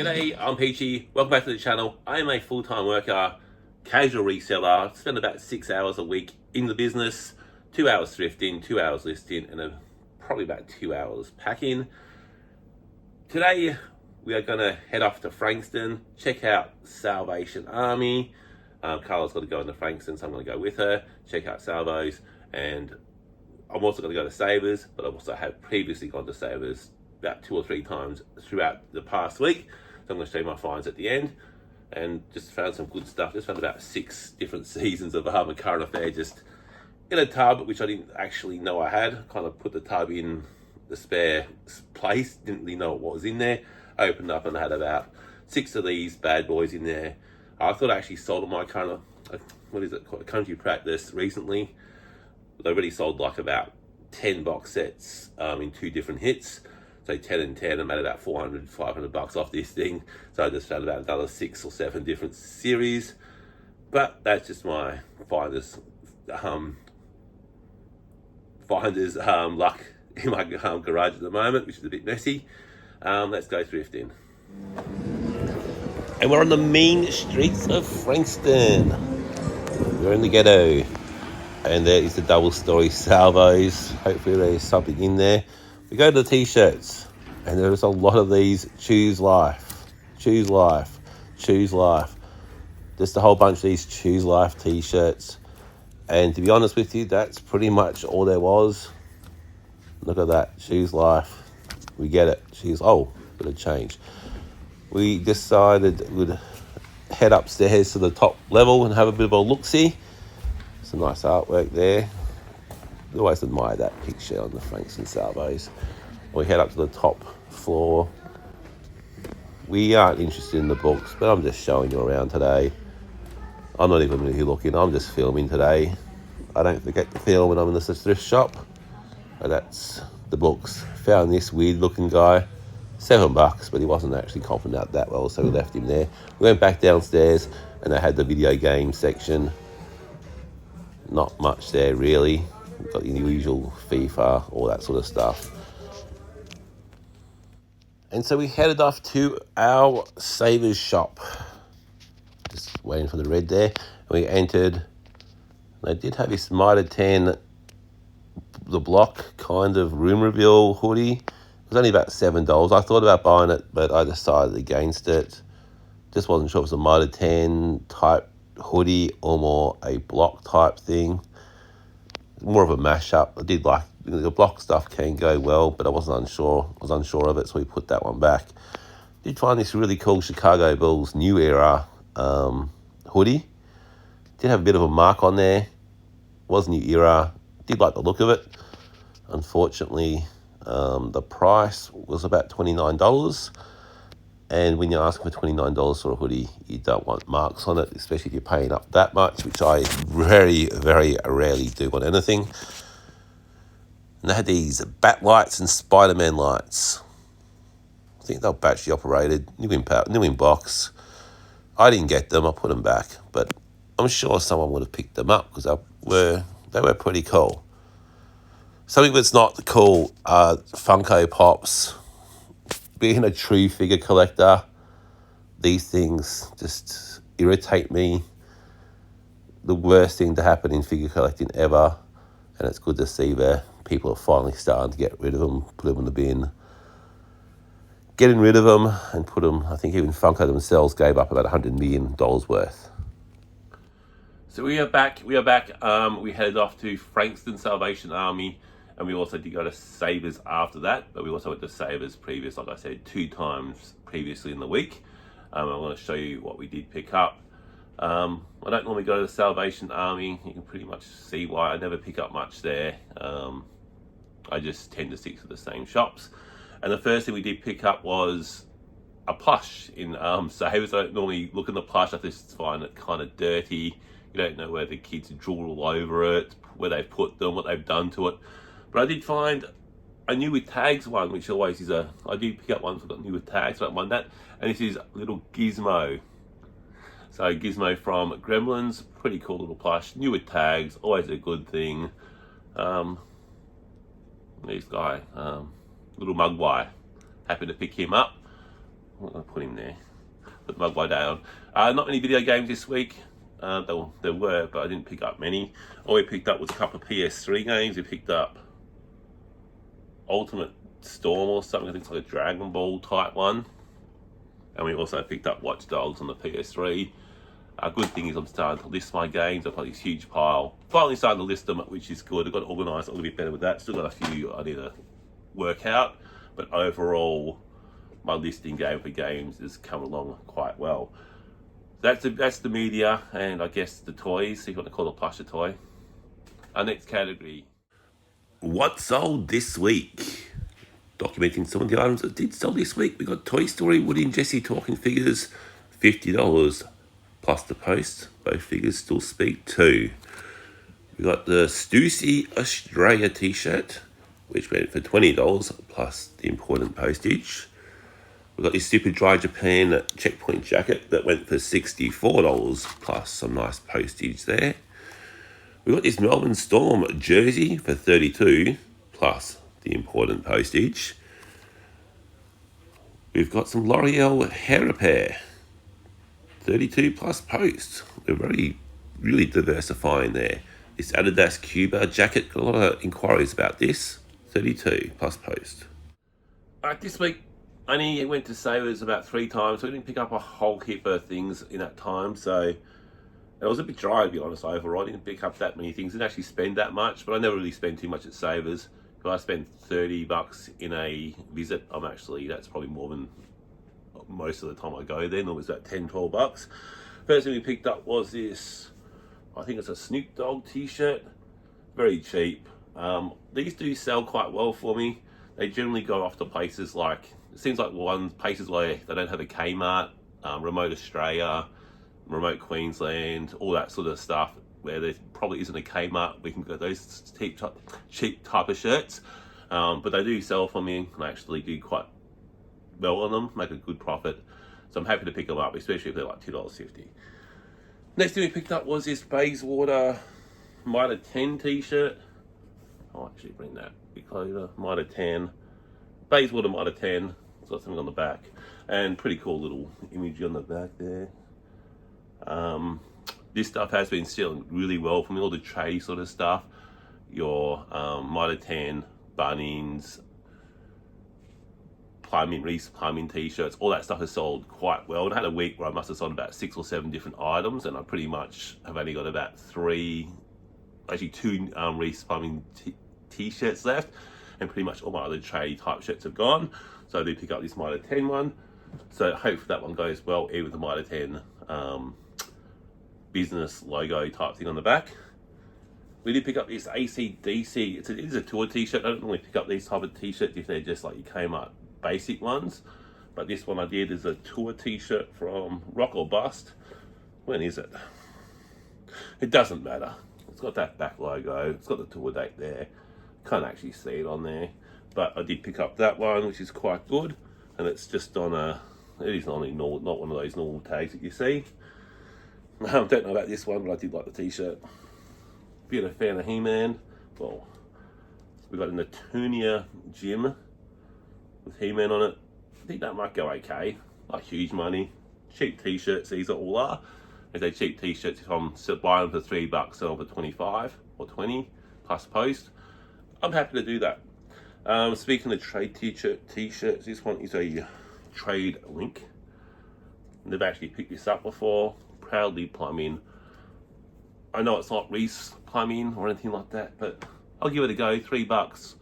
G'day, I'm Peachy. Welcome back to the channel. I am a full-time worker, casual reseller. I spend about 6 hours a week in the business, 2 hours thrifting, 2 hours listing, and probably about 2 hours packing. Today, we are going to head off to Frankston, check out Salvation Army. Carla's got to go into Frankston, so I'm going to go with her, check out Salvos, and I'm also going to go to Savers, but I also have previously gone to Savers about 2 or 3 times throughout the past week. So I'm going to show you my finds at the end, and just found some good stuff. Just found about 6 different seasons of a current affair just in a tub, which I didn't actually know I had. Kind of put the tub in the spare place, didn't really know what was in there. Opened up and I had about 6 of these bad boys in there. I thought I actually sold my kind of, what is it called, country practice recently. They already sold like about 10 box sets in 2 different hits. So 10 and 10, I made about 400, 500 bucks off this thing. So I just found about another 6 or 7 different series. But that's just my finder's luck in my garage at the moment, which is a bit messy. Let's go thrifting. And we're on the mean streets of Frankston. We're in the ghetto. And there is the double-story salvos. Hopefully there's something in there. We go to the t-shirts, and there's a lot of these choose life, choose life, choose life. Just a whole bunch of these choose life t-shirts. And to be honest with you, that's pretty much all there was. Look at that, choose life. We get it. Bit of change. We decided we'd head upstairs to the top level and have a bit of a look-see. Some nice artwork there. I always admire that picture on the Frankston Salvos. We head up to the top floor. We aren't interested in the books, but I'm just showing you around today. I'm not even really looking, I'm just filming today. I don't forget to film when I'm in the thrift shop. But that's the books. Found this weird looking guy, $7, but he wasn't actually comping out that well, so we left him there. We went back downstairs and they had the video game section. Not much there really. We've got the usual FIFA, all that sort of stuff. And so we headed off to our Savers shop. Just waiting for the red there. And we entered. They did have this Mitre 10, the block kind of room reveal hoodie. It was only about $7. I thought about buying it, but I decided against it. Just wasn't sure if it was a Mitre 10 type hoodie or more a block type thing. More of a mashup. I did like the block stuff can go well, but I was unsure of it, so we put that one back. Did find this really cool Chicago Bulls New Era hoodie. Did have a bit of a mark on there. Was New Era. Did like the look of it. Unfortunately, the price was about $29. And when you're asking for $29 for a hoodie, you don't want marks on it, especially if you're paying up that much, which I very, very rarely do on anything. And they had these bat lights and Spider-Man lights. I think they were battery operated, new in box. I didn't get them, I put them back, but I'm sure someone would have picked them up because they were pretty cool. Something that's not cool are Funko Pops. Being a true figure collector, these things just irritate me. The worst thing to happen in figure collecting ever, and it's good to see that people are finally starting to get rid of them, put them in the bin. Getting rid of them and put them, I think even Funko themselves gave up about $100 million worth. So we are back. We headed off to Frankston Salvation Army. And we also did go to Savers after that, but we also went to Savers like I said, 2 times previously in the week. I'm going to show you what we did pick up. I don't normally go to the Salvation Army. You can pretty much see why. I never pick up much there. I just tend to stick to the same shops. And the first thing we did pick up was a plush in Savers. I don't normally look in the plush. I just find it kind of dirty. You don't know where the kids drool all over it, where they've put them, what they've done to it. But I did find a new with tags one, which always is I did pick up one for new with tags, so I don't mind that. And this is little Gizmo. So Gizmo from Gremlins, pretty cool little plush, new with tags, always a good thing. This guy, little Mugwai, happy to pick him up. I'm going to put him there. Put the Mugwai down. Not many video games this week. There were, but I didn't pick up many. All we picked up was a couple of PS3 games. We picked up Ultimate Storm or something. I think it's like a Dragon Ball type one. And we also picked up Watch Dogs on the PS3. A good thing is I'm starting to list my games. I've got this huge pile. Finally starting to list them, which is good. I've got to organise a little bit better with that. Still got a few I need to work out. But overall, my listing game for games has come along quite well. That's the media and I guess the toys, if you want to call it a plush a toy. Our next category. What sold this week? Documenting some of the items that did sell this week. We got Toy Story, Woody and Jesse talking figures, $50 plus the post. Both figures still speak too. We got the Stussy Australia t-shirt, which went for $20 plus the important postage. We got this Super Dry Japan checkpoint jacket that went for $64 plus some nice postage there. We got this Melbourne Storm jersey for $32 plus the important postage. We've got some L'Oreal hair repair, $32 plus post. We're really diversifying there. This Adidas Cuba jacket, got a lot of inquiries about this, $32 plus post. Alright, this week only went to Savers about 3 times, so we didn't pick up a whole heap of things in that time, so it was a bit dry to be honest overall. I didn't pick up that many things, didn't actually spend that much, but I never really spend too much at Savers. If I spend $30 in a visit, that's probably more than most of the time I go there. It was about $10-12. First thing we picked up was this, I think it's a Snoop Dogg t-shirt, very cheap. These do sell quite well for me. They generally go off to places like, it seems like places where they don't have a Kmart, remote Australia, remote Queensland, all that sort of stuff, where there probably isn't a Kmart. We can get those cheap type of shirts, but they do sell for me, and I actually do quite well on them, make a good profit. So I'm happy to pick them up, especially if they're like $2.50. Next thing we picked up was this Bayswater Mitre 10 t-shirt. I'll actually bring that a bit closer. Mitre 10, Bayswater Mitre 10. It's got something on the back, and pretty cool little image on the back there. This stuff has been selling really well for me, all the tradie sort of stuff. Your Mitre 10, Bunnings, Reese plumbing t-shirts, all that stuff has sold quite well. And I had a week where I must have sold about 6 or 7 different items, and I pretty much have only got about 2 Reese plumbing t-shirts left, and pretty much all my other tradie type shirts have gone. So I do pick up this Mitre 10 one. So hopefully that one goes well, even with the Mitre 10 business logo type thing on the back. We did pick up this AC/DC. It is a tour t-shirt. I don't normally pick up these type of t-shirts if they're just like you came up basic ones, but this one I did is a tour t-shirt from Rock or Bust. When is it? It doesn't matter. It's got that back logo. It's got the tour date there. Can't actually see it on there, but I did pick up that one, which is quite good, and it's just on it is only normal, not one of those normal tags that you see. I don't know about this one, but I did like the t-shirt. Being a fan of He-Man, well, we got an Eternia gym with He-Man on it. I think that might go okay. Not huge money. Cheap t-shirts, these all are. If they're cheap t-shirts, if I'm buying them for $3, sell them for 25 or 20 plus post, I'm happy to do that. Speaking of trade t-shirts, this one is a trade link. They've actually picked this up before. Proudly Plumbing. I know it's not Reese Plumbing or anything like that, but I'll give it a go. $3.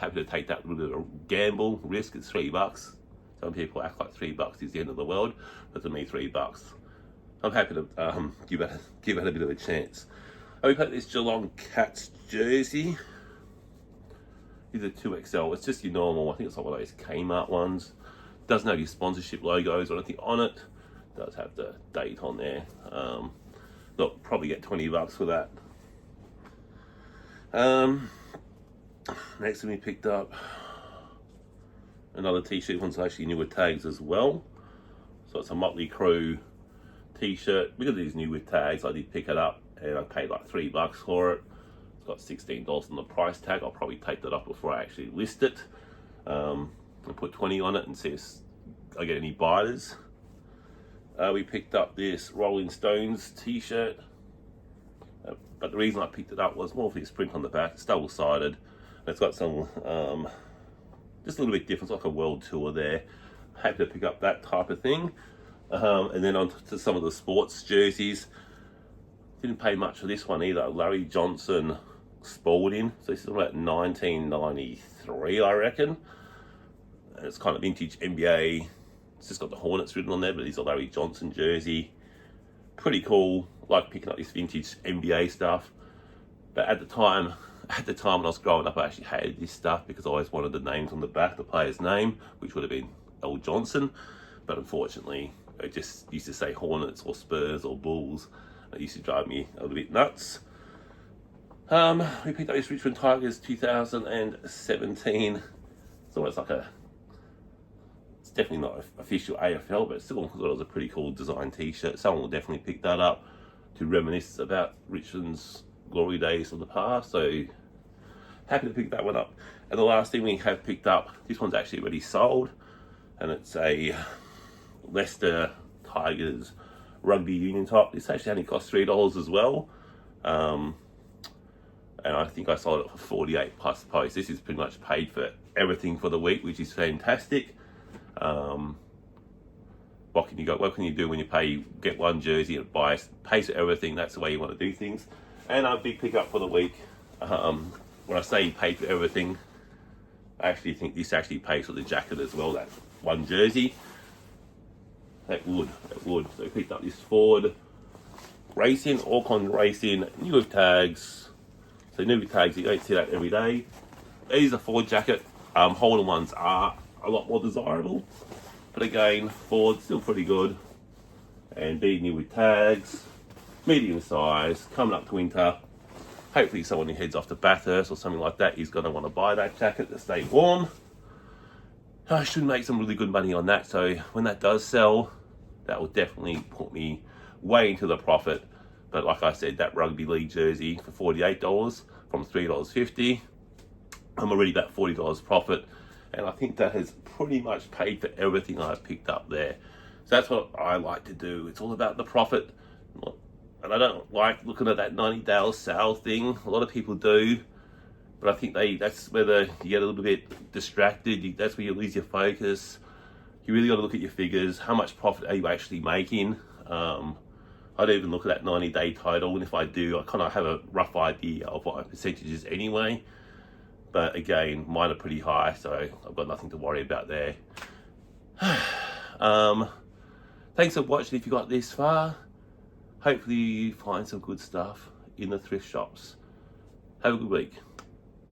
Happy to take that little bit of gamble risk. It's $3. Some people act like $3 is the end of the world, but to me, $3. I'm happy to give it a bit of a chance. We got this Geelong Cats jersey. These are 2XL. It's just your normal. I think it's like one of those Kmart ones. Doesn't have your sponsorship logos or anything on it. Does have the date on there. Look, probably get $20 for that. Next thing we picked up another t-shirt. One's actually new with tags as well. So it's a Motley Crue t-shirt. Because of these new with tags, I did pick it up and I paid like $3 for it. It's got $16 on the price tag. I'll probably take that off before I actually list it. I'll put 20 on it and see if I get any biters. We picked up this Rolling Stones t-shirt, but the reason I picked it up was more for the print on the back. It's double-sided. It's got some just a little bit different. It's like a world tour there. Happy to pick up that type of thing. And then on to some of the sports jerseys. Didn't pay much for this one either. Larry Johnson Spalding. So this is about 1993, I reckon. And it's kind of vintage NBA. It's just got the Hornets written on there, but it's a Larry Johnson jersey. Pretty cool. Like picking up this vintage NBA stuff. But at the time when I was growing up, I actually hated this stuff because I always wanted the names on the back, the player's name, which would have been L. Johnson. But unfortunately, it just used to say Hornets or Spurs or Bulls. It used to drive me a little bit nuts. We picked up this Richmond Tigers 2017. It's almost like it's definitely not official AFL, but still thought it was a pretty cool design t-shirt. Someone will definitely pick that up to reminisce about Richmond's glory days of the past. So happy to pick that one up. And the last thing we have picked up, this one's actually already sold, and it's a Leicester Tigers rugby union top. This actually only cost $3 as well. And I think I sold it for 48 plus post. This is pretty much paid for everything for the week, which is fantastic. What can you do when you get one jersey and pays for everything? That's the way you want to do things. And our big pickup for the week, when I say paid for everything, I actually think this actually pays for the jacket as well, that one jersey. It would. So we picked up this Ford Racing, Orcon Racing, new with tags. So new with tags, you don't see that every day. It is a Ford jacket. Holden ones are a lot more desirable. But again, Ford, still pretty good. And being new with tags, medium size, coming up to winter. Hopefully someone who heads off to Bathurst or something like that is going to want to buy that jacket to stay warm. I should make some really good money on that. So when that does sell, that will definitely put me way into the profit. But like I said, that rugby league jersey for $48 from $3.50, I'm already about $40 profit. And I think that has pretty much paid for everything I've picked up there. So that's what I like to do. It's all about the profit. And I don't like looking at that 90-day sale thing. A lot of people do. But I think that's where you get a little bit distracted. That's where you lose your focus. You really got to look at your figures. How much profit are you actually making? I don't even look at that 90-day total. And if I do, I kind of have a rough idea of what my percentage is anyway. But again, mine are pretty high, so I've got nothing to worry about there. Thanks for watching if you got this far. Hopefully you find some good stuff in the thrift shops. Have a good week.